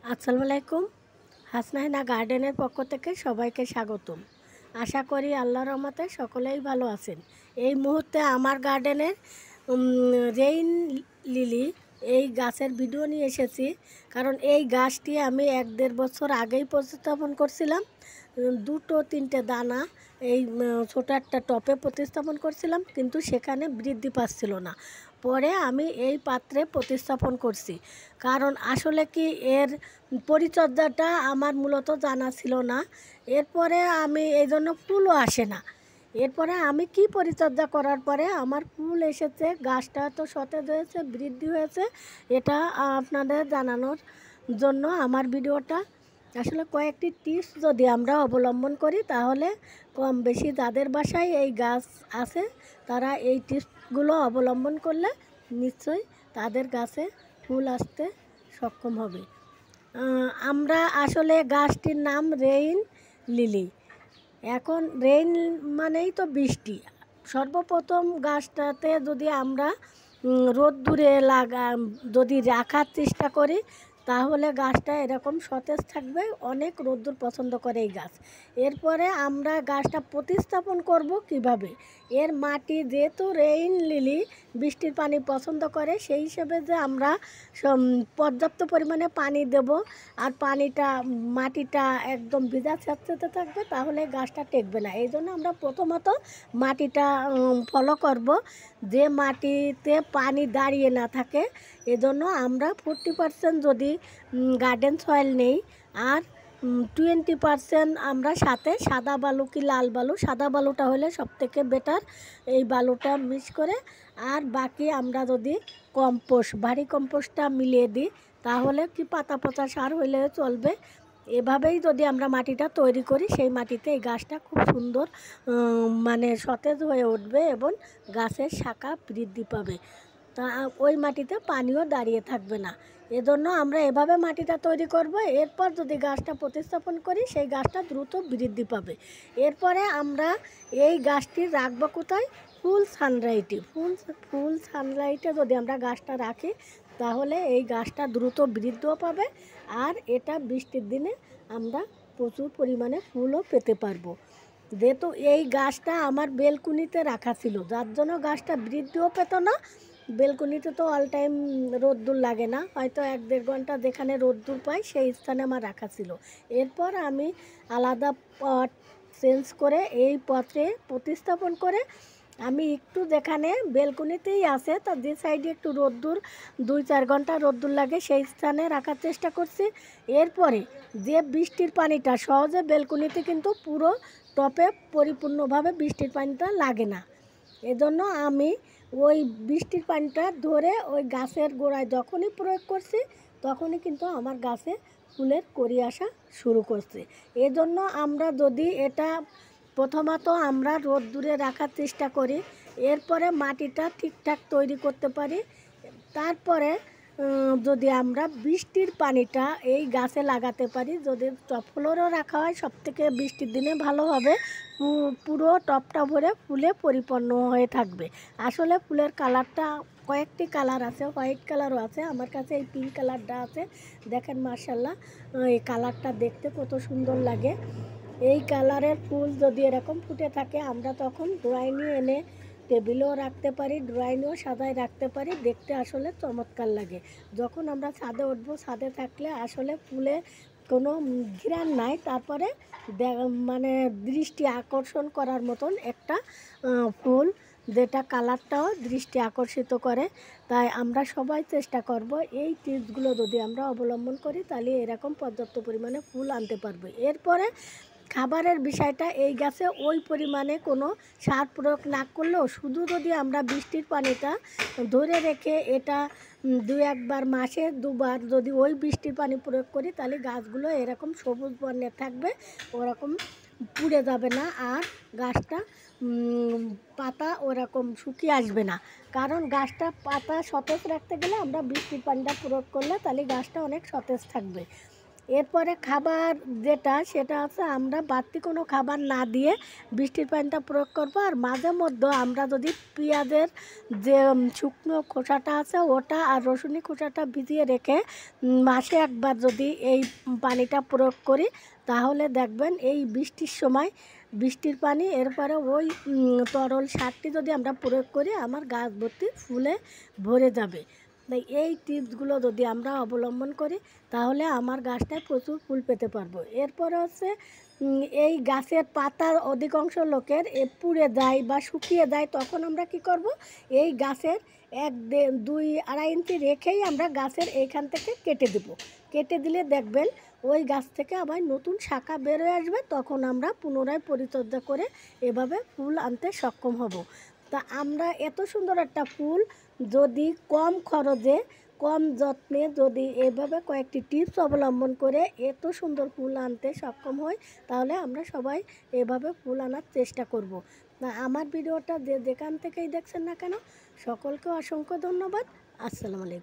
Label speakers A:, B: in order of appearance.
A: আসসালামু আলাইকুম। হাসনাহিনা গার্ডেনের পক্ষ থেকে সবাইকে স্বাগতম। আশা করি আল্লাহর রহমতে সকলেই ভালো আছেন। এই মুহূর্তে আমার গার্ডেনের রেইন লিলি এই গাছের ভিডিও নিয়ে এসেছি, কারণ এই গাছটি আমি 1-1.5 বছর আগেই প্রতিস্থাপন করছিলাম। 2-3টে দানা এই ছোটো একটা টপে প্রতিস্থাপন করছিলাম, কিন্তু সেখানে বৃদ্ধি পাচ্ছিল না। পরে আমি এই পাত্রে প্রতিস্থাপন করছি, কারণ আসলে কি এর পরিচর্যাটা আমার মূলত জানা ছিল না। এরপরে আমি এই জন্য ফুলও আসে না। এরপরে আমি কি পরিচর্যা করার পরে আমার ফুল এসেছে, গাছটা তো সতেজ হয়েছে, বৃদ্ধি হয়েছে। এটা আপনাদের জানানোর জন্য আমার ভিডিওটা। আসলে কয়েকটি টিপস যদি আমরা অবলম্বন করি, তাহলে কম বেশি যাদের বাসায় এই গাছ আছে তারা এই টিপসগুলো অবলম্বন করলে নিশ্চয়ই তাদের গাছে ফুল আসতে সক্ষম হবে। আমরা আসলে গাছটির নাম রেইন লিলি। এখন রেইন মানেই তো বৃষ্টি। সর্বপ্রথম গাছটাতে যদি আমরা রোদ্দুরে যদি রাখার চেষ্টা করি, তাহলে গাছটা এরকম সতেজ থাকবে। অনেক রোদ্দুর পছন্দ করে এই গাছ। এরপরে আমরা গাছটা প্রতিস্থাপন করব কিভাবে। এর মাটি যেহেতু রেইন লিলি বৃষ্টির পানি পছন্দ করে, সেই হিসেবে যে আমরা পর্যাপ্ত পরিমাণে পানি দেব, আর মাটিটা একদম ভিজা স্যাঁতসেঁতে থাকবে, তাহলে গাছটা টেকবে না। এই জন্য আমরা প্রথমত মাটিটা ফলো করব, যে মাটিতে পানি দাঁড়িয়ে না থাকে। এজন্য আমরা 40% যদি গার্ডেন সয়েল নেই, আর 20% আমরা সাথে সাদা বালু কি লাল বালু, সাদা বালুটা হলে সবথেকে বেটার, এই বালুটা মিক্স করে, আর বাকি আমরা যদি ভারী কম্পোস্টটা মিলিয়ে দিই, তাহলে কি পাতা পচা সার হইলে চলবে। এভাবেই যদি আমরা মাটিটা তৈরি করি, সেই মাটিতে এই গাছটা খুব সুন্দর সতেজ হয়ে উঠবে এবং গাছের শাখা বৃদ্ধি পাবে। তা ওই মাটিতে পানিও দাঁড়িয়ে থাকবে না। এজন্য আমরা এভাবে মাটিটা তৈরি করব। এরপর যদি গাছটা প্রতিস্থাপন করি, সেই গাছটা দ্রুত বৃদ্ধি পাবে। এরপরে আমরা এই গাছটি রাখবো কোথায়? ফুল সানলাইটে যদি আমরা গাছটা রাখি, তাহলে এই গাছটা দ্রুত বৃদ্ধিও পাবে, আর এটা বৃষ্টির দিনে আমরা প্রচুর পরিমাণে ফুলও পেতে পারবো। যেহেতু এই গাছটা আমার বেলকুনিতে রাখা ছিল, যার জন্য গাছটা বৃদ্ধিও পেত না। বেলকুনিতে তো অল টাইম রোদ্দুর লাগে না, হয়তো 1-1.5 ঘন্টা যেখানে রোদ্দুর পাই সেই স্থানে আমার রাখা ছিল। এরপর আমি আলাদা পট চেঞ্জ করে এই পটে প্রতিস্থাপন করে আমি একটু যেখানে বেলকুনিতেই আছে, তার যে সাইডে একটু রোদ্দুর 2-4 ঘন্টা রোদ্দুর লাগে, সেই স্থানে রাখার চেষ্টা করছি। এরপরে যে বৃষ্টির পানিটা সহজে বেলকুনিতে কিন্তু পুরো টপে পরিপূর্ণভাবে বৃষ্টির পানিটা লাগে না। এজন্য আমি ওই বৃষ্টির পানিটা ধরে ওই গাছের গোড়ায় যখনই প্রয়োগ করছি, তখনই কিন্তু আমার গাছে ফুলের কড়ি আসা শুরু করছে। এজন্য আমরা যদি এটা প্রথমত আমরা রোদ্দুরে রাখার চেষ্টা করি, এরপরে মাটিটা ঠিকঠাক তৈরি করতে পারি, তারপরে যদি আমরা বৃষ্টির পানিটা এই গাছে লাগাতে পারি, যদি টপ ফ্লোরও রাখা হয়, সবথেকে বৃষ্টির দিনে ভালো হবে। পুরো টপটা ভরে ফুলে পরিপূর্ণ হয়ে থাকবে। আসলে ফুলের কালারটা কয়েকটি কালার আছে, হোয়াইট কালারও আছে, আমার কাছে এই পিঙ্ক কালারটা আছে। দেখেন মাশাআল্লাহ, এই কালারটা দেখতে কত সুন্দর লাগে। এই কালারের ফুল যদি এরকম ফুটে থাকে, আমরা তখন ড্রয়িংয়ে এনে টেবিলেও রাখতে পারি, ড্রয়িংয়েও সাজায় রাখতে পারি, দেখতে আসলে চমৎকার লাগে। যখন আমরা ছাদে উঠবো, ছাদে থাকলে আসলে ফুলে কোনো ঘ্রাণ নাই, তারপরে দৃষ্টি আকর্ষণ করার মতন একটা ফুল, যেটা কালারটাও দৃষ্টি আকর্ষিত করে। তাই আমরা সবাই চেষ্টা করব এই টিপসগুলো যদি আমরা অবলম্বন করি, তাহলে এরকম পর্যাপ্ত পরিমাণে ফুল আনতে পারবো। এরপরে খাবারের বিষয়টা, এই গাছে ওই পরিমাণে কোনো সার প্রয়োগ না করলেও, শুধু যদি আমরা বৃষ্টির পানিটা ধরে রেখে এটা 2-1 বার মাসে 2 বার যদি ওই বৃষ্টির পানি প্রয়োগ করি, তাহলে গাছগুলো এরকম সবুজ বর্ণের থাকবে, ওরকম পুড়ে যাবে না, আর গাছটা পাতা ওরকম শুকিয়ে আসবে না। কারণ গাছটা পাতা সতেজ রাখতে গেলে আমরা বৃষ্টির পানিটা প্রয়োগ করলে তাহলে গাছটা অনেক সতেজ থাকবে। এরপরে খাবার যেটা সেটা হচ্ছে আমরা বাড়তি কোনো খাবার না দিয়ে বৃষ্টির পানিটা প্রয়োগ করব। আর মাঝে মধ্যে আমরা যদি পেঁয়াজের যে শুকনো খোসাটা আছে ওটা আর রসুনি খোসাটা ভিজিয়ে রেখে মাসে একবার যদি এই পানিটা প্রয়োগ করি তাহলে দেখবেন এই বৃষ্টির সময় বৃষ্টির পানি এরপরে ওই তরল সারটি যদি আমরা প্রয়োগ করি আমার গাছ ভর্তি ফুলে ভরে যাবে। তাই এই টিপসগুলো যদি আমরা অবলম্বন করি তাহলে আমার গাছটায় প্রচুর ফুল পেতে পারবো। এরপরে হচ্ছে এই গাছের পাতার অধিকাংশ লোকের পুড়ে যায় বা শুকিয়ে যায়, তখন আমরা কি করব, এই গাছের 1-2-2.5 ইঞ্চি রেখেই আমরা গাছের এইখান থেকে কেটে দেব। কেটে দিলে দেখবেন ওই গাছ থেকে আবার নতুন শাখা বের হয়ে আসবে, তখন আমরা পুনরায় পরিচর্যা করে এভাবে ফুল আনতে সক্ষম হব। তা আমরা এত সুন্দর একটা ফুল যদি কম খরচে কম যত্নে যদি এভাবে কয়েকটি টিপস অবলম্বন করে এত সুন্দর ফুল আনতে সক্ষম হই তাহলে আমরা সবাই এভাবে ফুল আনার চেষ্টা করব। আমার ভিডিওটা যেখান থেকেই দেখছেন না কেন সকলকে অসংখ্য ধন্যবাদ। আসসালামু আলাইকুম।